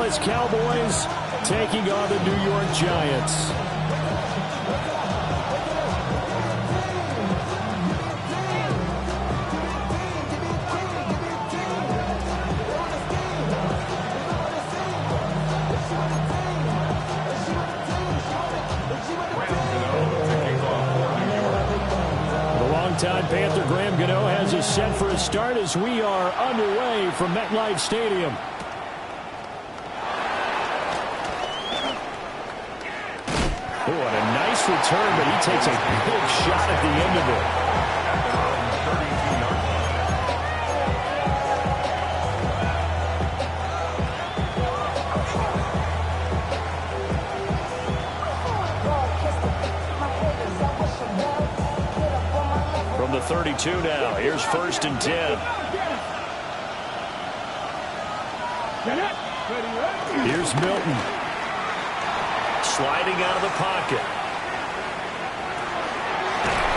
Dallas Cowboys taking on the New York Giants. Longtime Panther Graham Gano has us set for a start as we are underway from MetLife Stadium. Oh, and a nice return, but he takes a big shot at the end of it. From the 32 now, here's 1st and 10. Here's Milton. Sliding out of the pocket.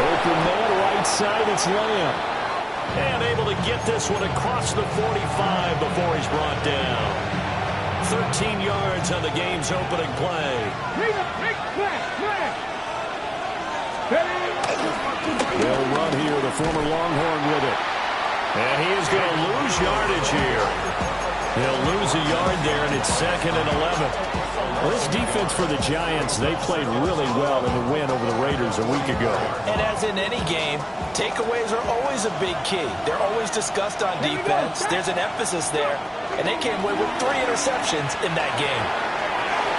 Open man, right side, it's Lamb. And able to get this one across the 45 before he's brought down. 13 yards on the game's opening play. They'll run here, the former Longhorn with it. And he is going to lose yardage here. He'll lose a yard there, and it's 2nd and 11. Well, this defense for the Giants, they played really well in the win over the Raiders a week ago. And as in any game, takeaways are always a big key. They're always discussed on defense. There's an emphasis there, and they came away with 3 interceptions in that game.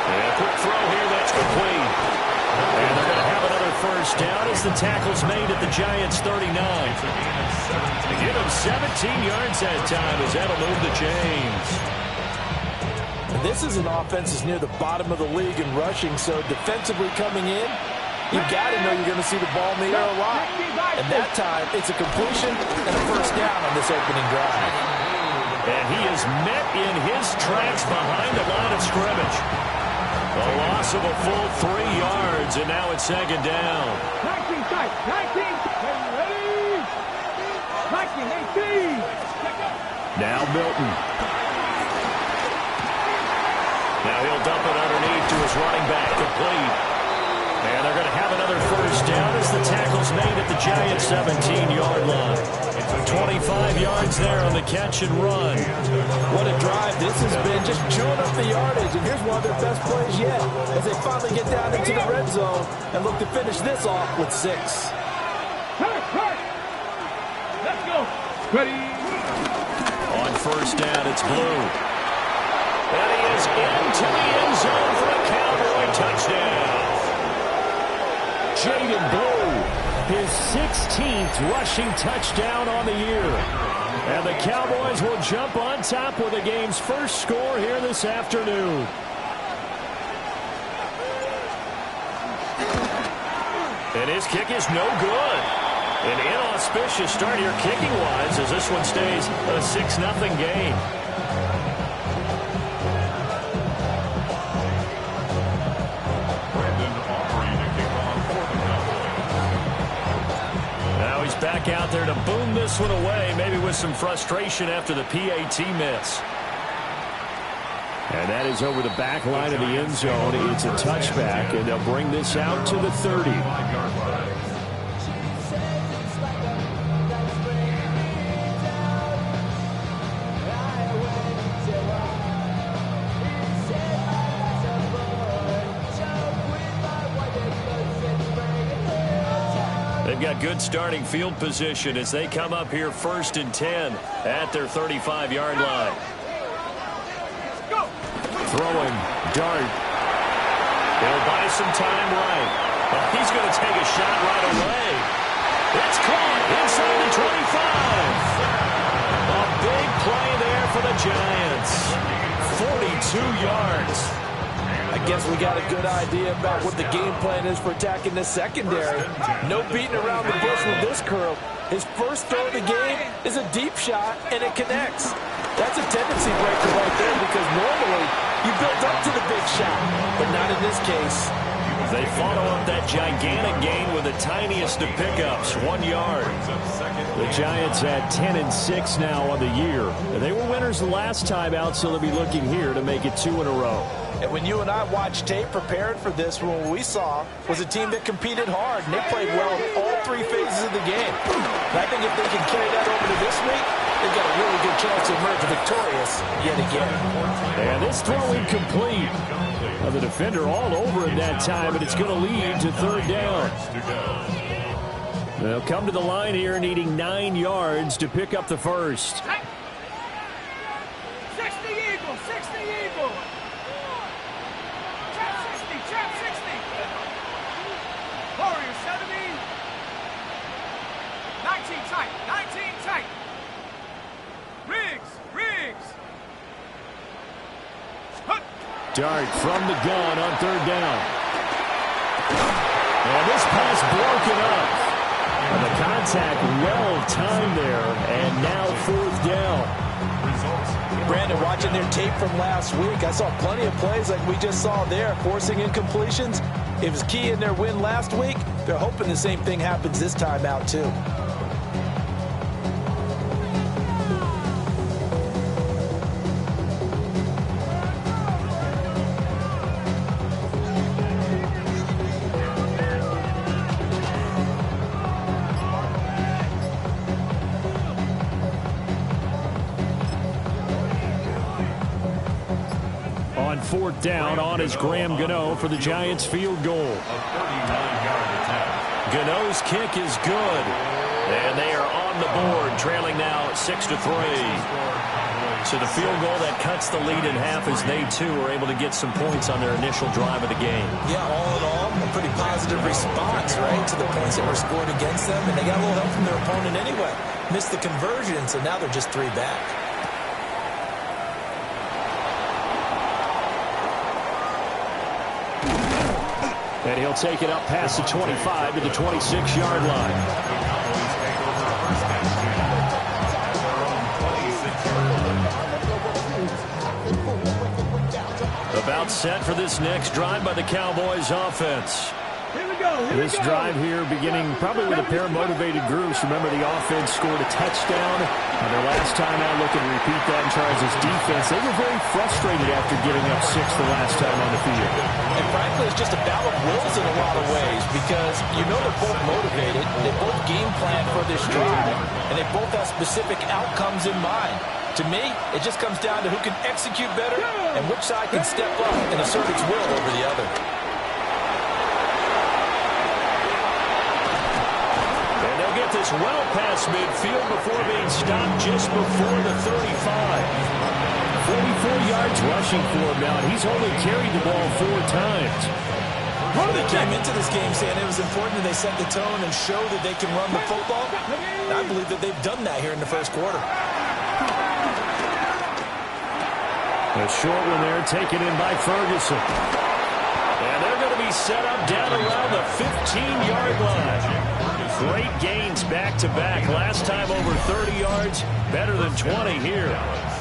And a quick throw here, that's complete. And they're going to have another 1st down as the tackle's made at the Giants' 39. To give him 17 yards that time as that'll move the chains. This is an offense that's near the bottom of the league in rushing, so defensively coming in, you've got to know you're going to see the ball in the air a lot. And that time, it's a completion and a 1st down on this opening drive. And he is met in his tracks behind the line of scrimmage. A loss of a full 3 yards, and now it's 2nd down. 19 tight, 19, ready, 19, 18. Now Milton. Now he'll dump it underneath to his running back, complete. And they're going to have another 1st down as the tackle's made at the Giants' 17-yard line. 25 yards there on the catch and run. What a drive this has been, just chewing up the yardage. And here's one of their best plays yet as they finally get down into the red zone and look to finish this off with 6. Let's go. Ready. On 1st down, it's Blue. And he is into the end zone for a Cowboy touchdown. Jaden Blue, his 16th rushing touchdown on the year. And the Cowboys will jump on top with the game's 1st score here this afternoon. And his kick is no good. An inauspicious start here kicking-wise as this one stays a 6-0 game. Now he's back out there to boom this one away, maybe with some frustration after the PAT miss. And that is over the back line of the end zone. It's a touchback, and they'll bring this out to the 30. They've got good starting field position as they come up here 1st and 10 at their 35-yard line. Throwing, dart. They'll buy some time right. But he's going to take a shot right away. It's caught inside the 25. A big play there for the Giants. 42 yards. I guess we got a good idea about what the game plan is for attacking this secondary. No beating around the bush with this curl. His 1st throw of the game is a deep shot, and it connects. That's a tendency breaker right there because normally you build up to the big shot, but not in this case. They follow up that gigantic gain with the tiniest of pickups, 1 yard. The Giants at 10-6 now on the year. They were winners the last time out, so they'll be looking here to make it 2 in a row. And when you and I watched tape prepared for this, what we saw was a team that competed hard, and they played well in all 3 phases of the game. And I think if they can carry that over to this week, they've got a really good chance to emerge victorious yet again. And this throw incomplete. The defender all over it that time, and it's going to lead to 3rd down. They'll come to the line here needing 9 yards to pick up the first. 60 Eagles, 60 Eagles. Trap 60. Warriors 70. 19 tight, 19 tight. Riggs. Dart from the gun on 3rd down. And this pass broken up. And the contact well timed there. And now 4th down. Brandon, watching their tape from last week, I saw plenty of plays like we just saw there, forcing incompletions. It was key in their win last week. They're hoping the same thing happens this time out, too. On 4th down, on is Graham Gano for the Giants field goal. Gano's kick is good. And they are on the board, trailing now 6-3. So the field goal that cuts the lead in half as they, too, are able to get some points on their initial drive of the game. Yeah, all in all, a pretty positive response, right, to the points that were scored against them. And they got a little help from their opponent anyway. Missed the conversion, so now they're just 3 back. And he'll take it up past the 25 to the 26-yard line. About set for this next drive by the Cowboys offense. Here we go. This drive here beginning probably with a pair of motivated groups. Remember, the offense scored a touchdown. Their last time out looking to repeat that in Charles' defense. They were very frustrated after giving up 6 the last time on the field. And frankly, it's just a battle of wills in a lot of ways because you know they're both motivated. They both game plan for this drive, and they both have specific outcomes in mind. To me, it just comes down to who can execute better and which side can step up and assert its will over the other. And they'll get this well past midfield before being stopped just before the 35. 44 yards rushing for him now. He's only carried the ball 4 times. They came into this game saying it was important that they set the tone and show that they can run the football. And I believe that they've done that here in the first quarter. A short one there taken in by Ferguson. And they're going to be set up down around the 15-yard line. Great gains back-to-back. Last time over 30 yards, better than 20 here.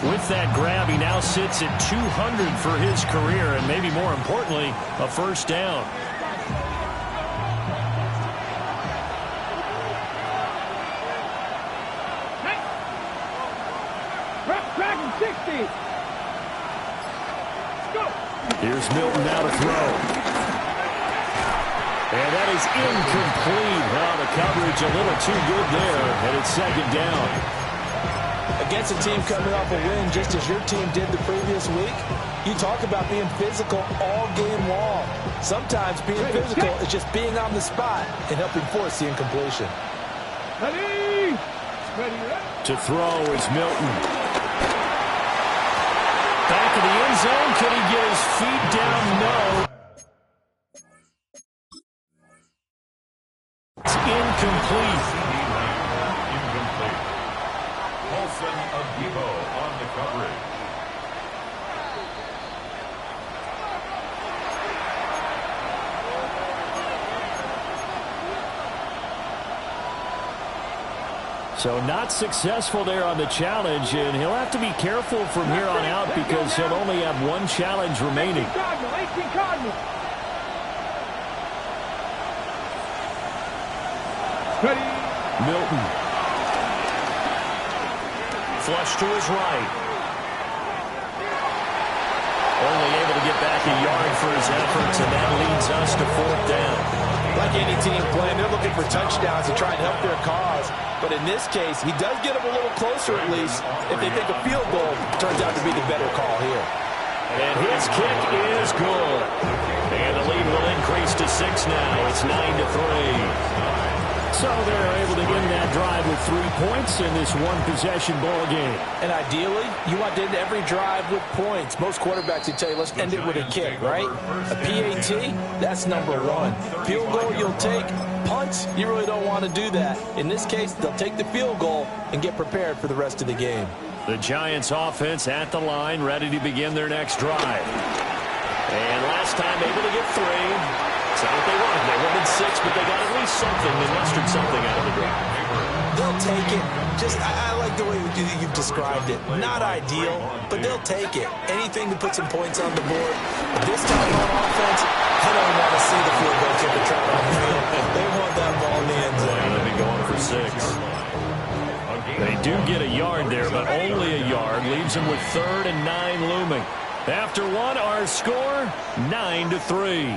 With that grab, he now sits at 200 for his career, and maybe more importantly, a first down. Dragon 60. Here's Milton now to throw. And that is incomplete. Well, the coverage a little too good there, and it's 2nd down. Against a team coming off a win just as your team did the previous week, you talk about being physical all game long. Sometimes being physical is just being on the spot and helping force the incompletion. Ready. To throw is Milton. Back of the end zone. Can he get his feet down? No. It's incomplete. Paulson of Depot on the coverage. So not successful there on the challenge, and he'll have to be careful from here on out because he'll only have 1 challenge remaining. Cardinal, 18 Cardinal. Ready. Milton. Flush to his right. Only able to get back a yard for his efforts, and that leads us to 4th down. Like any team playing, they're looking for touchdowns to try and help their cause. But in this case, he does get them a little closer at least if they think a field goal turns out to be the better call here. And his kick is good. And the lead will increase to 6 now. It's 9-3. So they're able to end that drive with 3 points in this one-possession ball game. And ideally, you want to end every drive with points. Most quarterbacks would tell you, let's end it with a kick, right? A PAT, that's number 1. Field goal, you'll take. Punts, you really don't want to do that. In this case, they'll take the field goal and get prepared for the rest of the game. The Giants offense at the line, ready to begin their next drive. And last time able to get 3. That's not what they wanted. They wanted 6, but they got at least something. They mustered something out of the drive. They'll take it. I like the way you've described it. Not ideal, but they'll take it. Anything to put some points on the board. This time on offense, I don't want to see the field goal kicker trap on the field. They want that ball in the end zone. They'll be going for 6. They do get a yard there, but only a yard. Leaves them with 3rd and 9 looming. After 1, our score, 9-3.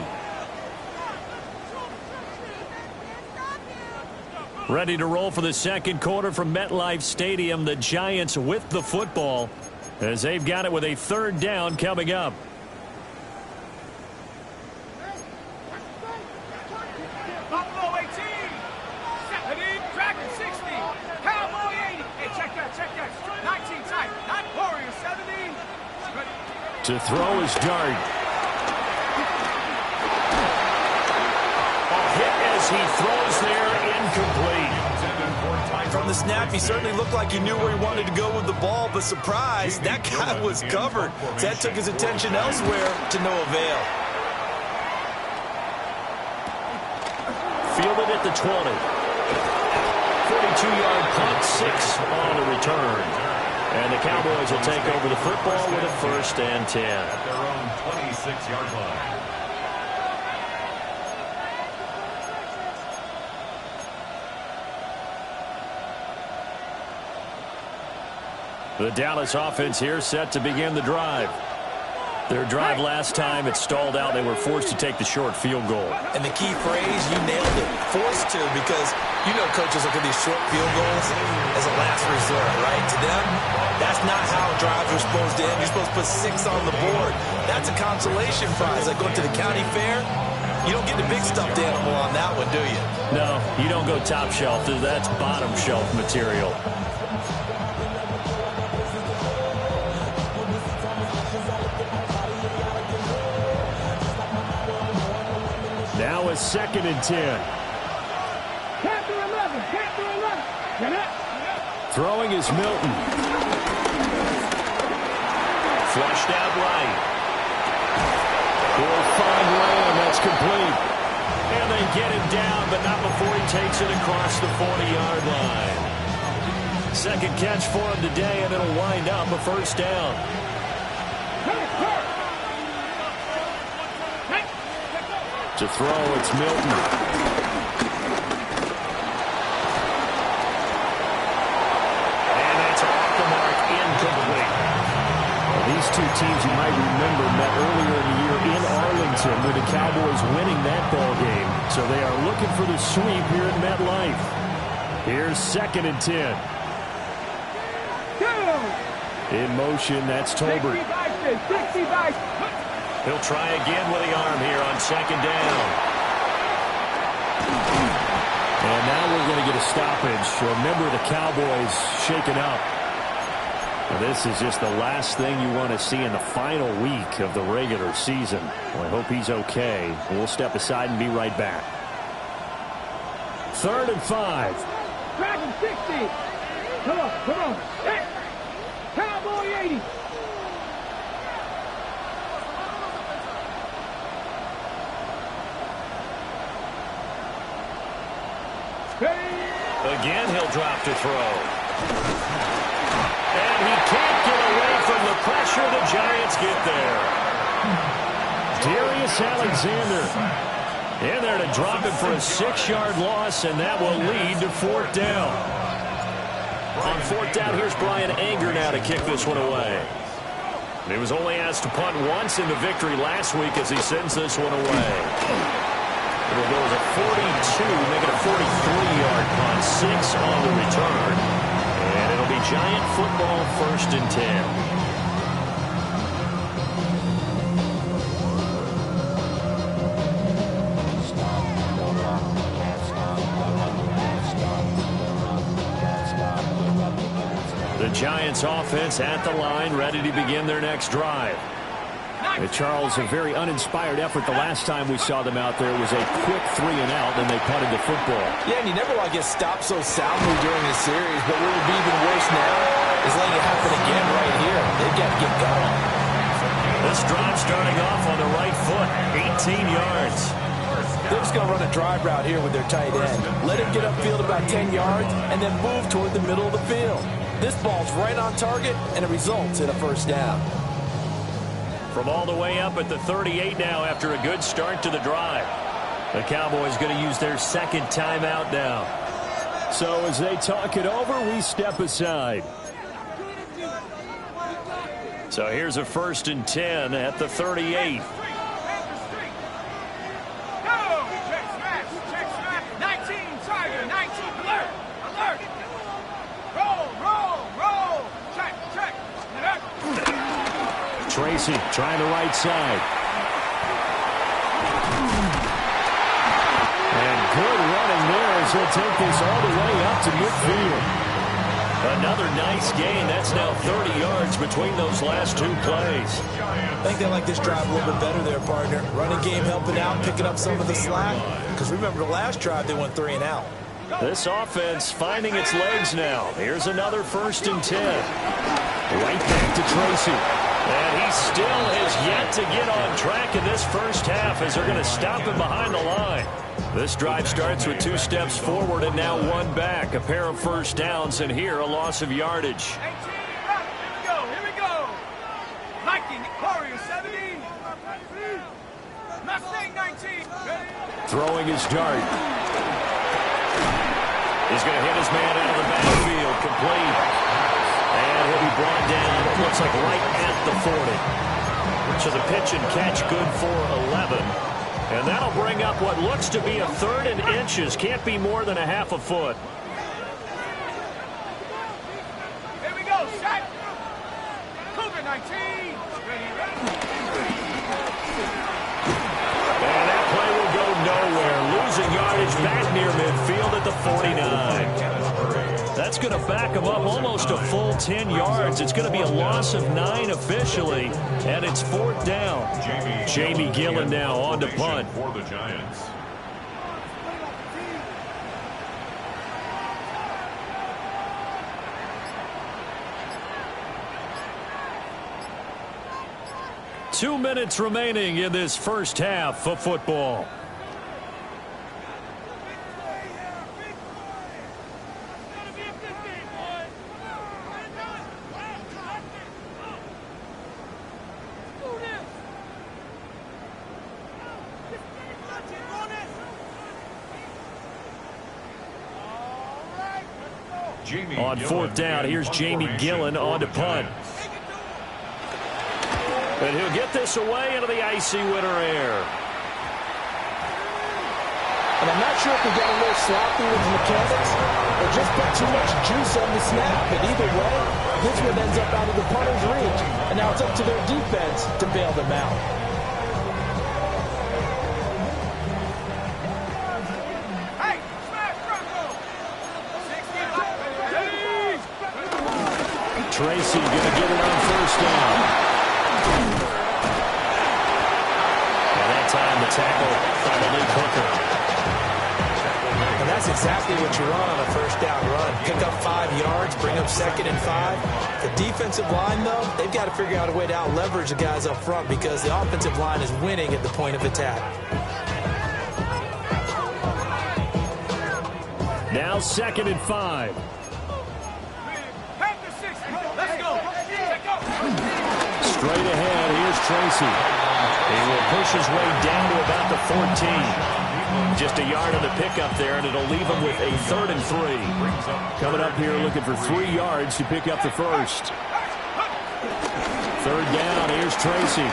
Ready to roll for the second quarter from MetLife Stadium. The Giants with the football as they've got it with a 3rd down coming up. Buffalo 18. Dragon 60. Cowboy 80. Hey, check that. 19 tight. Not Warrior 70. Ready. To throw his dart. A hit as he throws there, incomplete. From the snap, he certainly looked like he knew where he wanted to go with the ball, but surprise, that guy was covered. So that took his attention elsewhere to no avail. Fielded at the 20. 42-yard punt, 6 on the return. And the Cowboys will take over the football with a 1st and 10. At their own 26-yard line. The Dallas offense here set to begin the drive. Their drive last time, it stalled out. They were forced to take the short field goal. And the key phrase, you nailed it, forced to, because you know coaches look at these short field goals as a last resort, right? To them, that's not how drives are supposed to end. You're supposed to put 6 on the board. That's a consolation prize. Like going to the county fair, you don't get the big stuffed animal on that one, do you? No, you don't go top shelf. That's bottom shelf material. Now a 2nd and 10. Captain 11. Get up. Throwing is Milton. Flushed out right. Will find Lamb. That's complete. And they get him down, but not before he takes it across the 40-yard line. Second catch for him today, and it'll wind up a 1st down. To throw, it's Milton. And that's off the mark, incomplete. Well, these two teams you might remember met earlier in the year in Arlington with the Cowboys winning that ball game. So they are looking for the sweep here at MetLife. Here's 2nd and 10. In motion, that's Tolbert. 65. He'll try again with the arm here on 2nd down. And now we're going to get a stoppage. Remember, the Cowboys shaken up. Now, this is just the last thing you want to see in the final week of the regular season. Well, I hope he's okay. We'll step aside and be right back. 3rd and 5. Dragon 60. Come on. Hey. Cowboy 80. Again, he'll drop to throw. And he can't get away from the pressure. The Giants get there. Darius Alexander In there to drop it for a 6-yard loss, and that will lead to 4th down. On 4th down, here's Brian Anger now to kick this one away. He was only asked to punt once in the victory last week as he sends this one away. It'll go as a 42, make it a 43-yard punt, 6 on the return. And it'll be Giant football, 1st and 10. The Giants offense at the line, ready to begin their next drive. Charles, a very uninspired effort the last time we saw them out there was a quick 3-and-out, and they punted the football. Yeah, and you never want to get stopped so soundly during a series, but what would be even worse now is letting it happen again right here. They've got to get going. This drive starting off on the right foot, 18 yards. They're just going to run a drive route here with their tight end. Let him get upfield about 10 yards and then move toward the middle of the field. This ball's right on target, and it results in a 1st down. From all the way up at the 38 now after a good start to the drive. The Cowboys going to use their 2nd timeout now. So as they talk it over, we step aside. So here's a 1st and 10 at the 38. Tracy trying the right side. And good running there as he'll take this all the way up to midfield. Another nice gain. That's now 30 yards between those last 2 plays. I think they like this drive a little bit better there, partner. Running game helping out, picking up some of the slack. Because remember the last drive, they went 3-and-out. This offense finding its legs now. Here's another 1st and 10. Right back to Tracy. And he still has yet to get on track in this 1st half as they're going to stop him behind the line. This drive starts with 2 steps forward and now 1 back. A pair of 1st downs, and here a loss of yardage. Here we go. Viking, Warriors 17. Mustang 19. Throwing his dart. He's going to hit his man out of the backfield. Complete. And he'll be brought down, it looks like right at the 40. So the pitch and catch good for 11. And that'll bring up what looks to be a 3rd and inches. Can't be more than a half a foot. Here we go, set. Cougar 19. And that play will go nowhere. Losing yardage back near midfield at the 49. That's going to back him up almost a full 10 yards. It's going to be a loss of 9 officially, and it's 4th down. Jamie Gillen now on to punt. For the Giants. Two minutes remaining in this 1st half of football. On 4th down, here's Jamie Gillen on to punt. And he'll get this away into the icy winter air. And I'm not sure if we got a little sloppy with the mechanics or just put too much juice on the snap. But either way, this one ends up out of the punter's reach. And now it's up to their defense to bail them out. Tracy going to get it on 1st down. And that time the tackle by Malik Hooker. And that's exactly what you run on a 1st down run. Pick up 5 yards, bring up 2nd and 5. The defensive line, though, they've got to figure out a way to out-leverage the guys up front because the offensive line is winning at the point of attack. Now 2nd and 5. Let's go. Straight ahead, here's Tracy. He will push his way down to about the 14. Just a yard on the pickup there, and it'll leave him with a 3rd and 3. Coming up here looking for 3 yards to pick up the first. 3rd down, here's Tracy.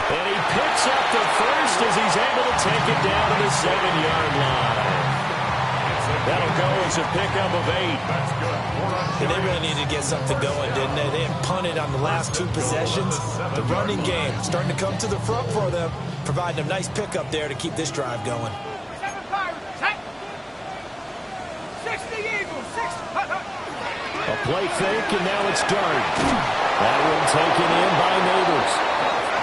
And he picks up the first as he's able to take it down to the 7-yard line. That'll go as a pickup of 8. That's good. And they really needed to get something going, didn't they? They had punted on the last 2 possessions. The running game starting to come to the front for them, providing a nice pickup there to keep this drive going. 7 Pirates, set. 60 Eagles, 6. A play fake, and now it's Dart. That one taken in by Neighbors.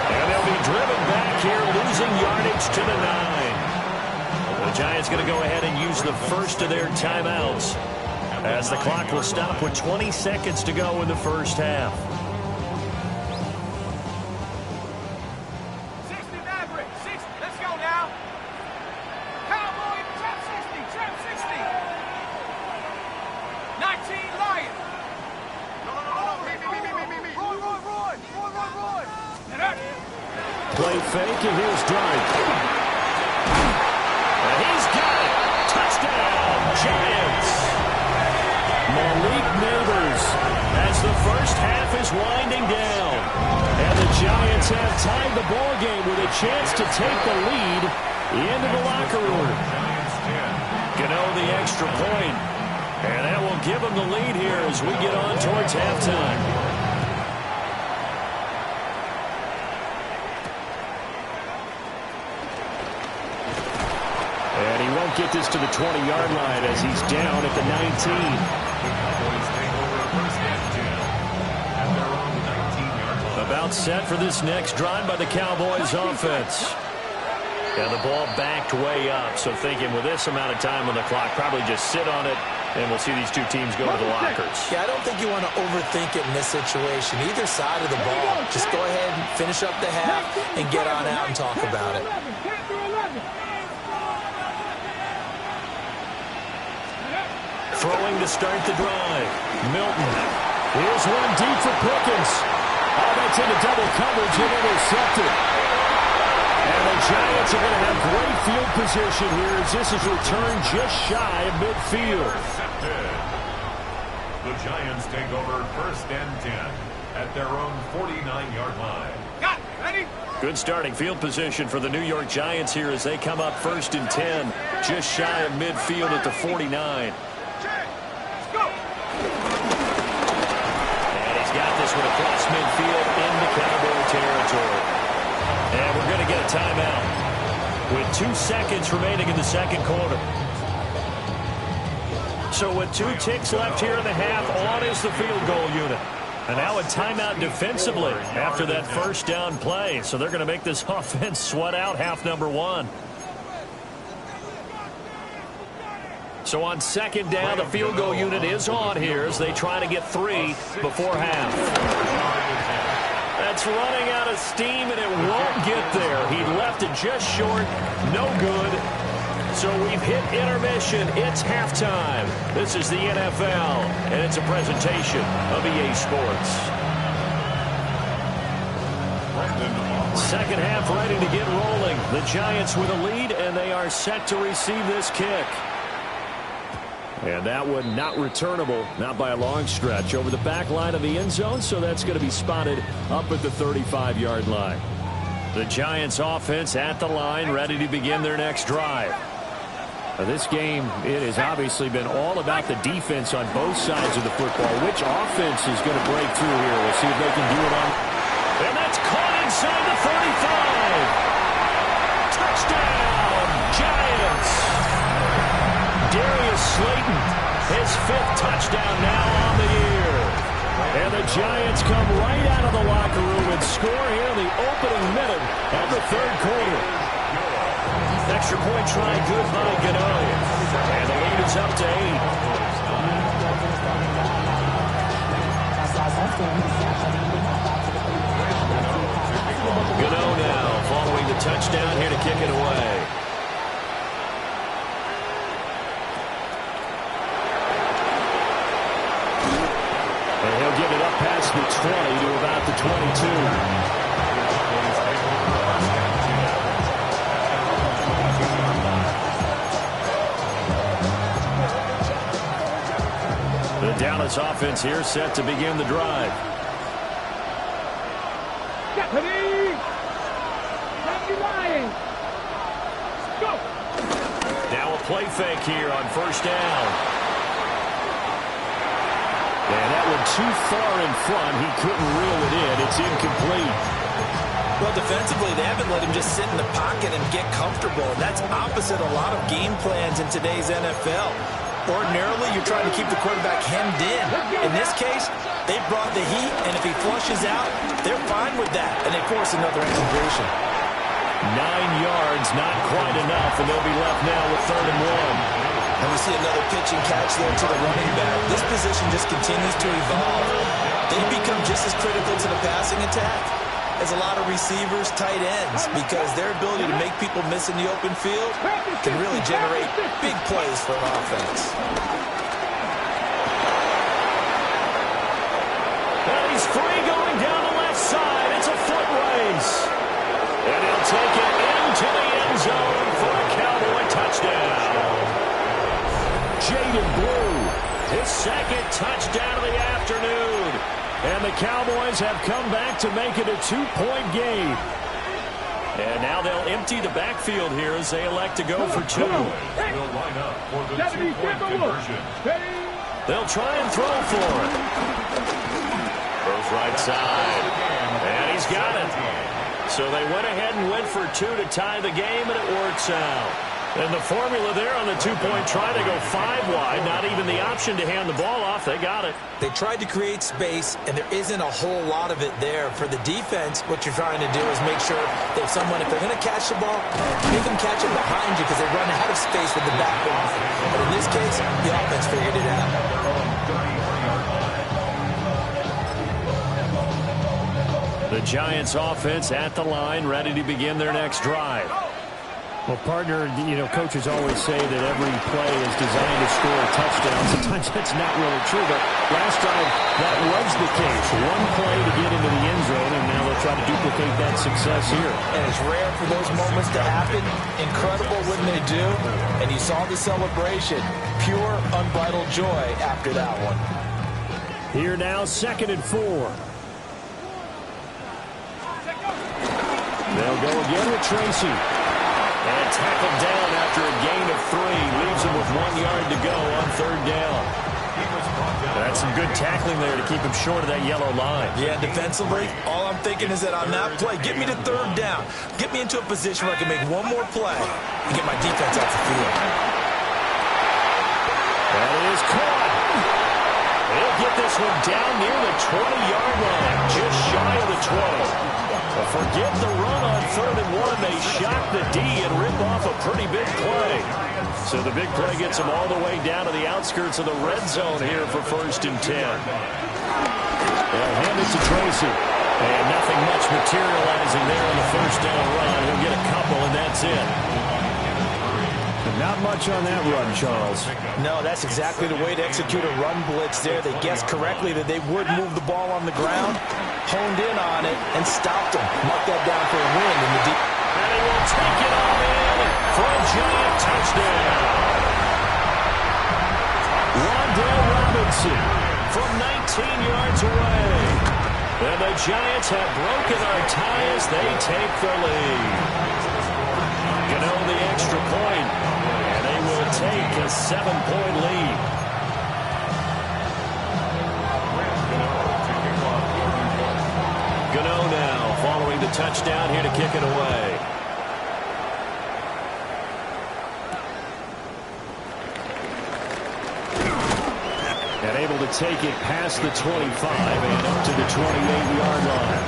And they'll be driven back here, losing yardage to the 9. The Giants going to go ahead and use the first of their timeouts, as the clock will stop with 20 seconds to go in the first half. 60 Maverick, 60. Let's go now. Cowboy, trap 60, trap 60. 19 Lion. Roy. Play fake, and here's Dart. And he's got it. Touchdown, Giants. Malik Neighbors as the first half is winding down. And the Giants have tied the ball game with a chance to take the lead into the locker room. Gano the extra point. And that will give them the lead here as we get on towards halftime. And he won't get this to the 20-yard line as he's down at the 19. About set for this next drive by the Cowboys offense. And the ball backed way up, so thinking with this amount of time on the clock, probably just sit on it, and we'll see these two teams go to the lockers. Yeah, I don't think you want to overthink it in this situation. Either side of the ball, just go ahead and finish up the half and get on out and talk about it. Throwing to start the drive. Milton. Here's one deep for Pickens. Oh, that's into double coverage and intercepted. And the Giants are going to have great field position here as this is returned just shy of midfield. Intercepted. The Giants take over 1st and 10 at their own 49-yard line. Got it. Ready? Good starting field position for the New York Giants here as they come up 1st and 10, just shy of midfield at the 49. Let's go. And he's got this one across midfield into Cowboy territory. And we're going to get a timeout with 2 seconds remaining in the second quarter. So with 2 ticks left here in the half, on is the field goal unit. And now a timeout defensively after that first down play. So they're going to make this offense sweat out half number 1. So on 2nd down, the field goal unit is on here as they try to get 3 before half. That's running out of steam, and it won't get there. He left it just short. No good. So we've hit intermission. It's halftime. This is the NFL, and it's a presentation of EA Sports. Second half ready to get rolling. The Giants with a lead, and they are set to receive this kick. And that one not returnable, not by a long stretch, over the back line of the end zone, so that's going to be spotted up at the 35-yard line. The Giants offense at the line, ready to begin their next drive. Now, this game, it has obviously been all about the defense on both sides of the football. Which offense is going to break through here? We'll see if they can do it on. And that's caught inside the 35. Touchdown, Giants. Darius Slayton, his 5th touchdown now on the year. And the Giants come right out of the locker room and score here in the opening minute of the 3rd quarter. Extra point try good by Gano. And the lead is up to 8. Gano now following the touchdown here to kick it away. And he'll get it up past the 20 to about the 22. Giants offense here set to begin the drive. Now a play fake here on first down. And that one too far in front. He couldn't reel it in. It's incomplete. Well, defensively, they haven't let him just sit in the pocket and get comfortable. And that's opposite a lot of game plans in today's NFL. Ordinarily, you're trying to keep the quarterback hemmed in. In this case, they brought the heat, and if he flushes out, they're fine with that, and they force another incompletion. 9 yards, not quite enough, and they'll be left now with 3rd and 1. And we see another pitch and catch there to the running back. This position just continues to evolve. They become just as critical to the passing attack as a lot of receivers, tight ends, because their ability to make people miss in the open field can really generate big plays for an offense. And he's free going down the left side. It's a foot race. And he'll take it into the end zone for a Cowboy touchdown. Jaden Blue, his 2nd touchdown of the afternoon. And the Cowboys have come back to make it a 2-point game. And now they'll empty the backfield here as they elect to go for 2. They'll line up for the 2-point conversion. They'll try and throw for it. Throws right side. And he's got it. So they went ahead and went for 2 to tie the game, and it works out. And the formula there on the 2-point try to go 5 wide. Not even the option to hand the ball off. They got it. They tried to create space, and there isn't a whole lot of it there. For the defense, what you're trying to do is make sure that if they're going to catch the ball, make them catch it behind you because they run out of space with the back off. But in this case, the offense figured it out. The Giants offense at the line, ready to begin their next drive. Well, partner, coaches always say that every play is designed to score a touchdown. Sometimes that's not really true, but last drive, that was the case. One play to get into the end zone, and now they'll try to duplicate that success here. And it's rare for those moments to happen. Incredible when they do. And you saw the celebration. Pure, unbridled joy after that one. Here now, 2nd and 4. They'll go again with Tracy. And tackled down after a gain of 3. Leaves him with 1 yard to go on 3rd down. That's some good tackling there to keep him short of that yellow line. Yeah, defensively, all I'm thinking is that on that play, get me to 3rd down. Get me into a position where I can make one more play and get my defense off the field. That is caught. They'll get this one down near the 20-yard line, just shy of the 20. Forget the run on 3rd and 1. They shock the D and rip off a pretty big play. So the big play gets them all the way down to the outskirts of the red zone here for 1st and 10. They'll hand it to Tracy. And nothing much materializing there on the 1st down run. He'll get a couple, and that's it. Not much on that run, Charles. No, that's exactly the way to execute a run blitz there. They guessed correctly that they would move the ball on the ground, honed in on it, and stopped them. Mark that down for a win in the deep. And he will take it all in for a Giant touchdown. Wan'Dale Robinson from 19 yards away. And the Giants have broken our tie as they take the lead. Gano the extra point, and they will take a 7-point lead. Gano now following the touchdown here to kick it away. And able to take it past the 25 and up to the 28-yard line.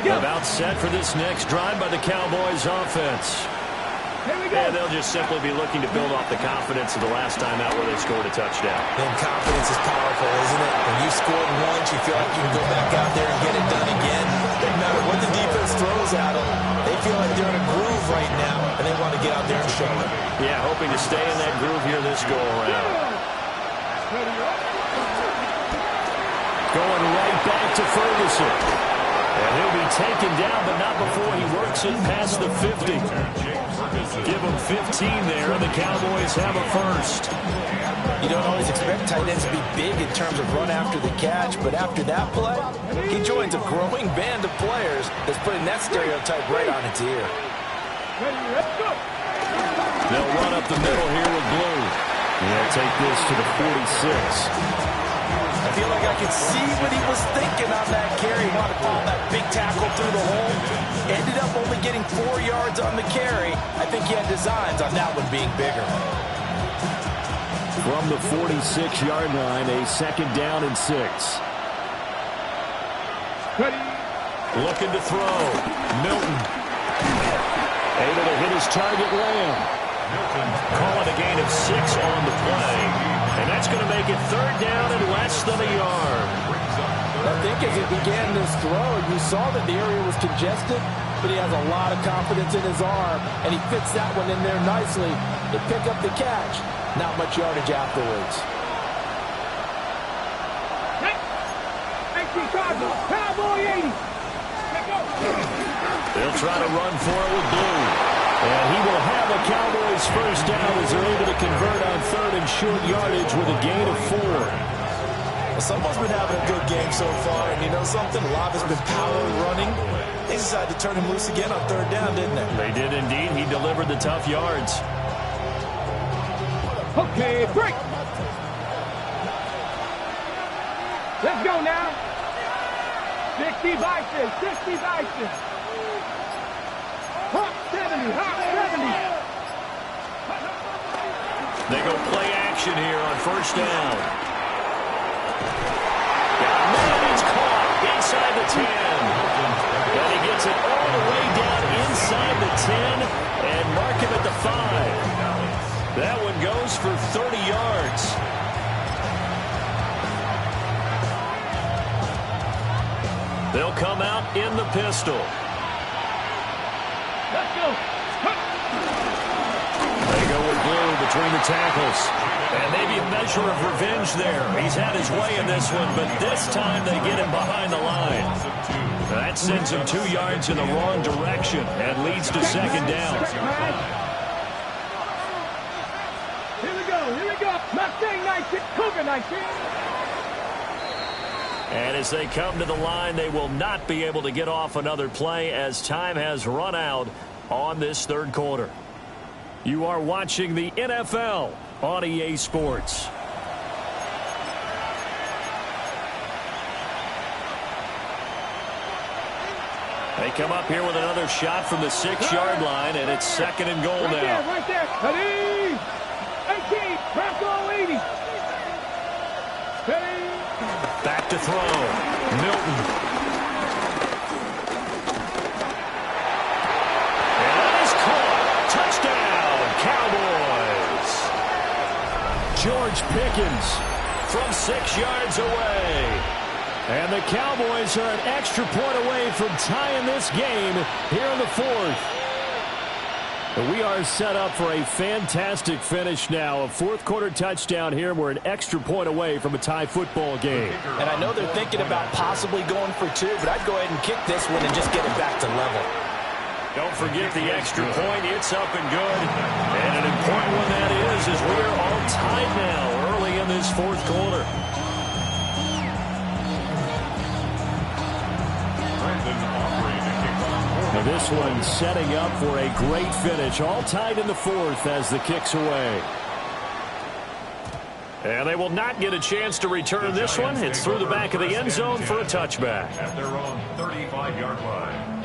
About set for this next drive by the Cowboys offense. And they'll just simply be looking to build off the confidence of the last time out where they scored a touchdown. And confidence is powerful, isn't it? When you scored once, you feel like you can go back out there and get it done again. No matter what the defense throws at them, they feel like they're in a groove right now, and they want to get out there and show it. Yeah, hoping to stay in that groove here this go-around. Going right back to Ferguson. And He'll be taken down, but not before he works it past the 50. Give him 15 there, and the Cowboys have a first. You don't always expect tight ends to be big in terms of run after the catch, but after that play, he joins a growing band of players that's putting that stereotype right on its ear. They'll run up the middle here with Blue. They'll take this to the 46. I feel like I could see what he was thinking on that carry. He wanted to follow that big tackle through the hole. Ended up only getting 4 yards on the carry. I think he had designs on that one being bigger. From the 46-yard line, a second down and 6. Looking to throw. Milton. Able to hit his target, Lamb. Calling a gain of 6 on the play. And that's going to make it third down and less than a yard. I think as he began this throw, you saw that the area was congested, but he has a lot of confidence in his arm, and he fits that one in there nicely to pick up the catch. Not much yardage afterwards. Cowboy 80. They'll try to run for it with Blue. And he will have a Cowboys first down as they're able to convert on third and short yardage with a gain of 4. Well, someone's been having a good game so far, and you know something? A lot has been power running. They decided to turn him loose again on third down, didn't they? They did indeed. He delivered the tough yards. Okay, break. Let's go now. 60 Bison, 60 Bison. Hot 70, hot 70. They go play action here on first down. And it's caught inside the 10. And he gets it all the way down inside the 10 and mark him at the 5. That one goes for 30 yards. They'll come out in the pistol. Let's go. They go with Blue between the tackles. And maybe a measure of revenge there. He's had his way in this one, but this time they get him behind the line. That sends him 2 yards in the wrong direction and leads to second down. Here we go. Mustang 19, Cougar 19. And as they come to the line, they will not be able to get off another play as time has run out on this third quarter. You are watching the NFL on EA Sports. They come up here with another shot from the 6-yard line, and it's second and goal now. Right there. Ready? 18, Bronco 80. Ready? Back to throw. Milton. And that is caught. Touchdown, Cowboys. George Pickens from 6 yards away. And the Cowboys are an extra point away from tying this game here in the fourth. We are set up for a fantastic finish now. A fourth-quarter touchdown here. We're an extra point away from a tie football game. And I know they're thinking about possibly going for 2, but I'd go ahead and kick this one and just get it back to level. Don't forget the extra point. It's up and good. And an important one that is, as we are all tied now early in this fourth quarter. Now this one setting up for a great finish. All tied in the fourth as the kick's away. And they will not get a chance to return this one. It's through the back of the end zone for a touchback. At their own 35-yard line.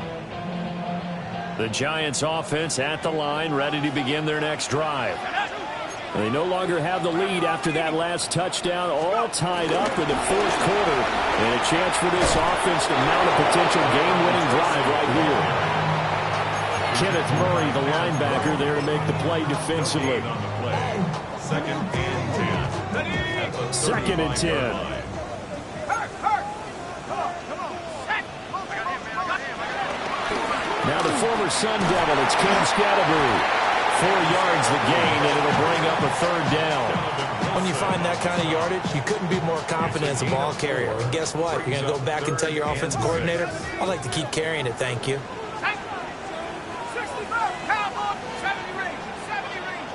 The Giants offense at the line, ready to begin their next drive. They no longer have the lead after that last touchdown, all tied up in the fourth quarter. And a chance for this offense to mount a potential game-winning drive right here. Kenneth Murray, the linebacker, there to make the play defensively. Second and 10. Now the former Sun Devil, it's Cam Scatterbury. 4 yards the gain, and it'll bring up a third down. When you find that kind of yardage, you couldn't be more confident as a ball carrier. And guess what? You're going to go back and tell your offensive coordinator, I'd like to keep carrying it, thank you. 65, Cowboys, 70 range, 70 range.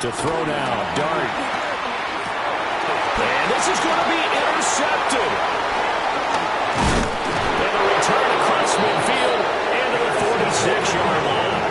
To throw now, Dart. And this is going to be intercepted. And a return across midfield into the 46-yard line.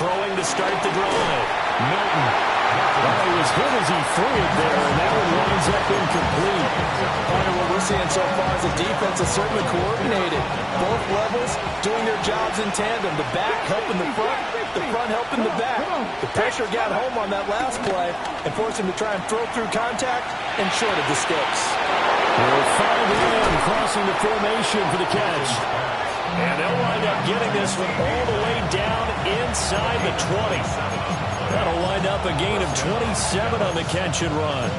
Throwing to start the drive. Milton. Well, he was hit as he threw it there, and that one winds up incomplete. Partner, what we're seeing so far is the defense is certainly coordinated. Both levels doing their jobs in tandem. The back helping the front helping the back. The pressure got home on that last play and forced him to try and throw through contact and shorted the sticks. We're 5 in, crossing the formation for the catch. And they'll wind up getting this one all the way down inside the 20. That'll wind up a gain of 27 on the catch and run.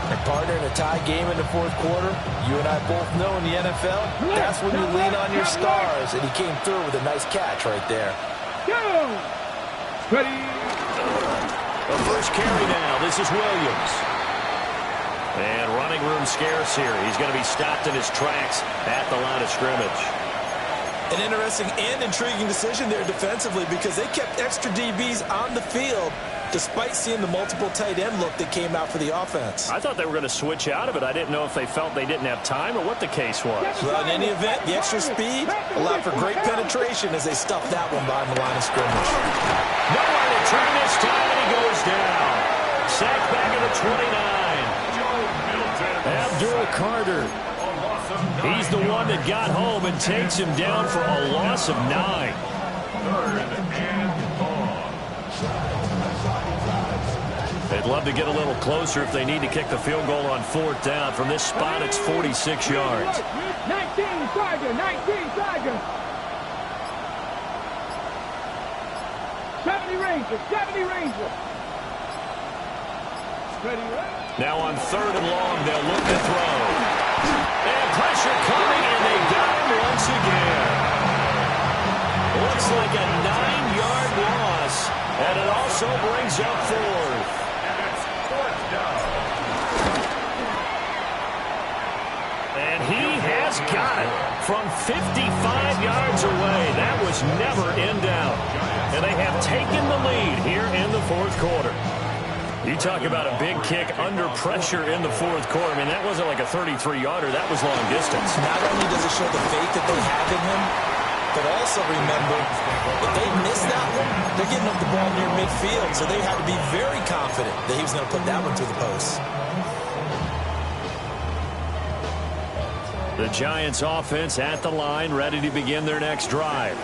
And partner, in a tie game in the fourth quarter, you and I both know in the NFL, that's when you lean on your stars. And he came through with a nice catch right there. Go! Ready? The first carry now. This is Williams. And running room scarce here. He's going to be stopped in his tracks at the line of scrimmage. An interesting and intriguing decision there defensively because they kept extra DBs on the field despite seeing the multiple tight end look that came out for the offense. I thought they were going to switch out of it. I didn't know if they felt they didn't have time or what the case was. Well, in any event, the extra speed allowed for great penetration as they stuffed that one behind the line of scrimmage. Nowhere to turn this time, and he goes down. Sacked back at the 29. Abdul Carter. He's the one that got home and takes him down for a loss of 9. They'd love to get a little closer if they need to kick the field goal on 4th down. From this spot, it's 46 yards. 19 Tiger, 19 Tiger. 70 Ranger, 70 Ranger. Ready, now on 3rd and long, they'll look to throw. And pressure coming, and they got him once again. Looks like a 9-yard loss, and it also brings up 4th. And it's 4th down. And he has got it from 55 yards away. That was never in doubt. And they have taken the lead here in the 4th quarter. You talk about a big kick under pressure in the 4th quarter. I mean, that wasn't like a 33-yarder. That was long distance. Not only does it show the faith that they have in him, but also remember, if they miss that one, they're getting up the ball near midfield, so they had to be very confident that he was going to put that one through the post. The Giants offense at the line, ready to begin their next drive.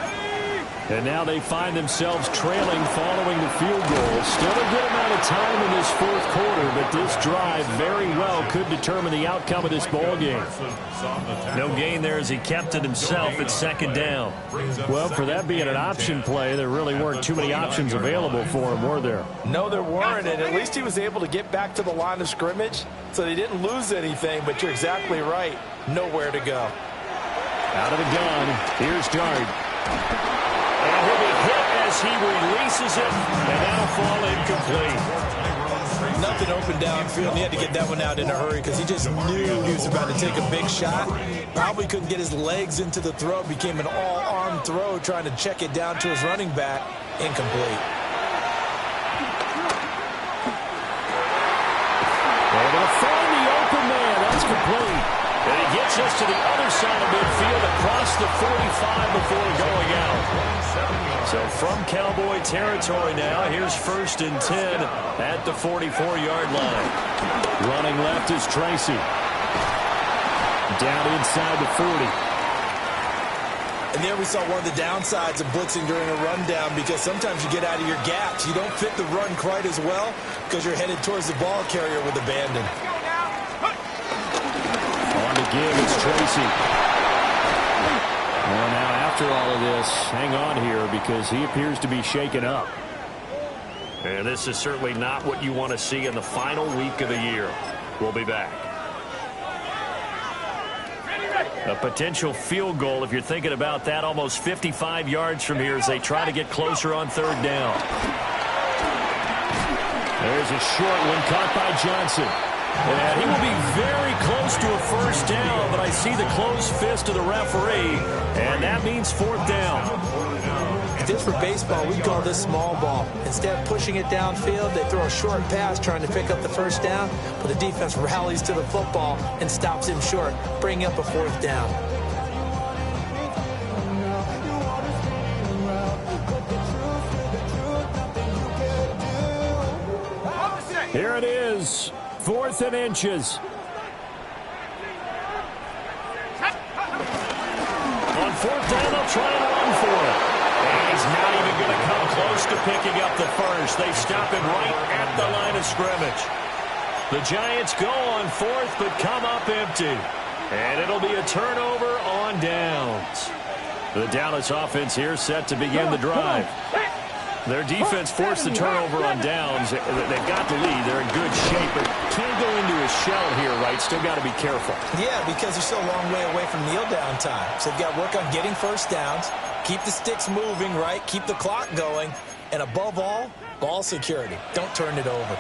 And now they find themselves trailing following the field goal. Still a good amount of time in this 4th quarter, but this drive very well could determine the outcome of this ball game. No gain there as he kept it himself at 2nd down. Well, for that being an option play, there really weren't too many options available for him, were there? No, there weren't, and at least he was able to get back to the line of scrimmage, so they didn't lose anything, but you're exactly right. Nowhere to go. Out of the gun, here's Dart. And he'll be hit as he releases it, and that'll fall incomplete. Nothing open downfield. He had to get that one out in a hurry because he just knew he was about to take a big shot. Probably couldn't get his legs into the throw. Became an all-arm throw trying to check it down to his running back. Incomplete. They're going to find the open man. That's complete. And he gets us to the other side of midfield across the 45 before going out. So from Cowboy territory now, here's 1st and 10 at the 44-yard line. Running left is Tracy. Down inside the 40. And there we saw one of the downsides of blitzing during a rundown because sometimes you get out of your gaps. You don't fit the run quite as well because you're headed towards the ball carrier with abandon. On the give, it's Tracy. Well, now after all of this, hang on here because he appears to be shaken up. And this is certainly not what you want to see in the final week of the year. We'll be back. A potential field goal, if you're thinking about that, almost 55 yards from here as they try to get closer on third down. There's a short one caught by Johnson. And he will be very close to a first down, but I see the closed fist of the referee, and that means fourth down. If this were baseball, we'd call this small ball. Instead of pushing it downfield, they throw a short pass trying to pick up the first down, but the defense rallies to the football and stops him short, bringing up a fourth down. Here it is, 4th and inches. On fourth down, they'll try and run for it. And he's not even going to come close to picking up the first. They stop him right at the line of scrimmage. The Giants go on fourth, but come up empty. And it'll be a turnover on downs. The Dallas offense here set to begin the drive. Their defense forced the turnover on downs. They've got the lead. They're in good shape, but can't go into a shell here, right? Still got to be careful. Yeah, because they're still a long way away from kneel down time. So they've got to work on getting first downs, keep the sticks moving, right? Keep the clock going. And above all, ball security. Don't turn it over.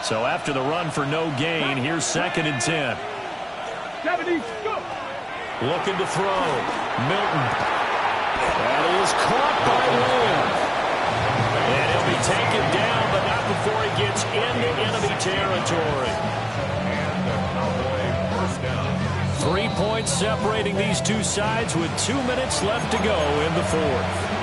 So after the run for no gain, here's 2nd and 10. 70, go! Looking to throw. Milton. That is caught by Lamb. And he'll be taken down, but not before he gets into enemy territory. And the first down. 3 points separating these two sides with 2 minutes left to go in the fourth.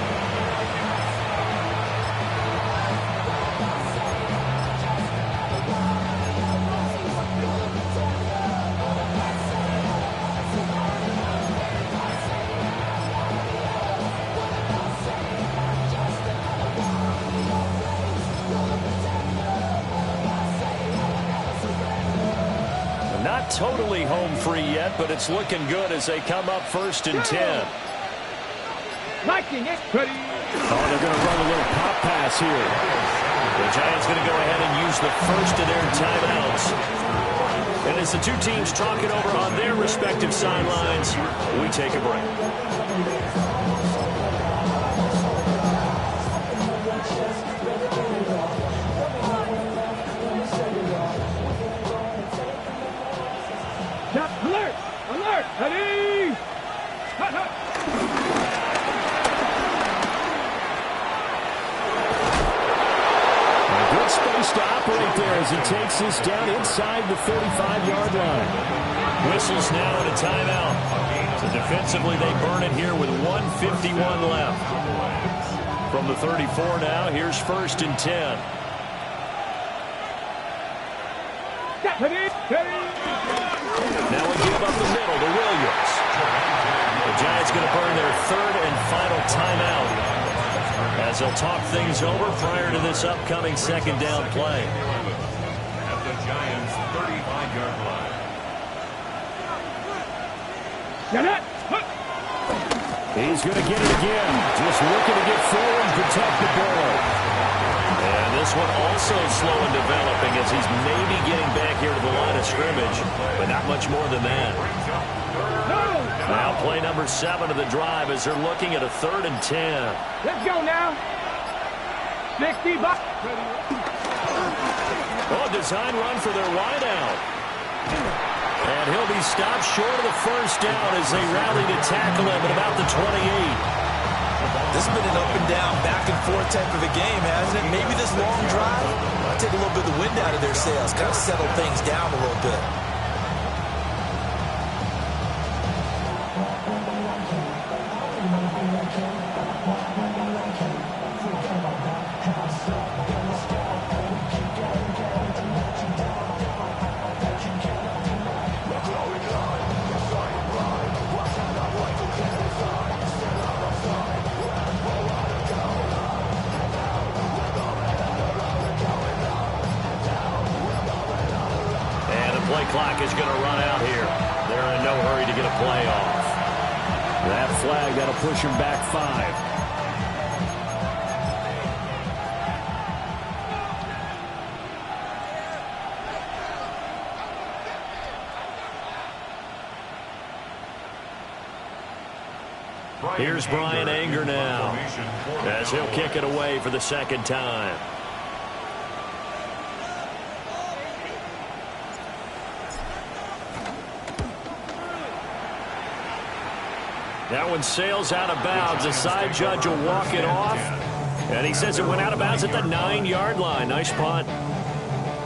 Totally home free yet, but it's looking good as they come up 1st and 10. Liking it. Ready. Oh, they're going to run a little pop pass here. The Giants going to go ahead and use the first of their timeouts. And as the two teams talk it over on their respective sidelines, we take a break. Alert! Alert! Ready! Hut, hut. A good space to operate there as he takes this down inside the 35-yard line. Whistles now at a timeout. So defensively, they burn it here with 1:51 left. From the 34 now, here's 1st and 10. Ready! Ready! Now we give up the middle to Williams. The Giants going to burn their 3rd and final timeout as they'll talk things over prior to this upcoming 2nd down play. At the Giants' 35-yard line. Get it! Hut. He's going to get it again. Just looking to get forward and protect the ball. And this one also slow in developing as he's maybe getting back here to the line of scrimmage, but not much more than that. Now play number 7 of the drive as they're looking at a 3rd and 10. Let's go now. 60 bucks. Oh, design run for their wideout. And he'll be stopped short of the first down as they rally to tackle him at about the 28. This has been an up and down, back and forth type of a game, hasn't it? Maybe this long drive might take a little bit of the wind out of their sails, kind of settle things down a little bit. Clock is going to run out here. They're in no hurry to get a play off. That flag, that'll push him back 5. Here's Brian Anger now, as he'll kick it away for the second time. That one sails out of bounds. The side judge will walk it off. And he says it went out of bounds at the 9-yard line. Nice punt.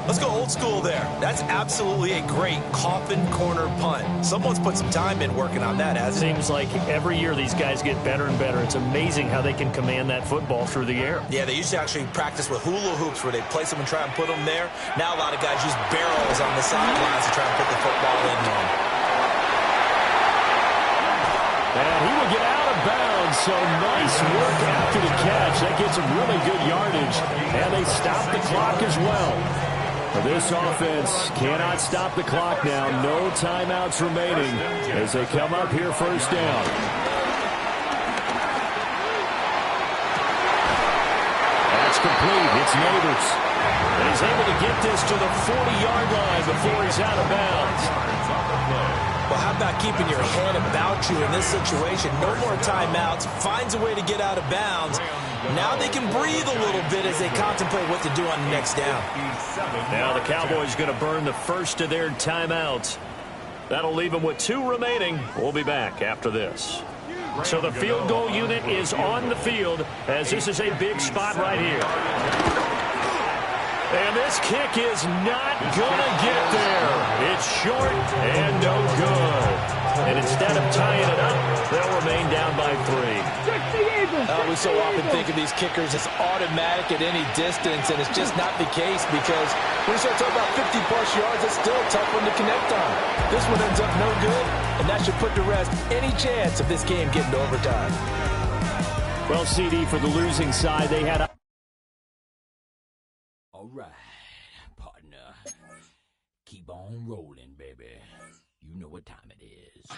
Let's go old school there. That's absolutely a great coffin corner punt. Someone's put some time in working on that, hasn't it? Seems like every year these guys get better and better. It's amazing how they can command that football through the air. Yeah, they used to actually practice with hula hoops where they place them and try and put them there. Now a lot of guys use barrels on the sidelines to try and put the football in there. And he will get out of bounds, so nice work after the catch. That gets him really good yardage, and they stop the clock as well. This offense cannot stop the clock now. No timeouts remaining as they come up here first down. That's complete. It's Neighbors. And he's able to get this to the 40-yard line before he's out of bounds. Well, how about keeping your head about you in this situation? No more timeouts. Finds a way to get out of bounds. Now they can breathe a little bit as they contemplate what to do on the next down. Now the Cowboys going to burn the first of their timeouts. That'll leave them with 2 remaining. We'll be back after this. So the field goal unit is on the field as this is a big spot right here. And this kick is not going to get there. It's short and no good. And instead of tying it up, they'll remain down by 3. We so often think of these kickers as automatic at any distance, and it's just not the case because when you start talking about 50-plus yards, it's still a tough one to connect on. This one ends up no good, and that should put to rest any chance of this game getting to overtime. Well, CD, for the losing side, they had a... All right, partner. Keep on rolling, baby. You know what time it is.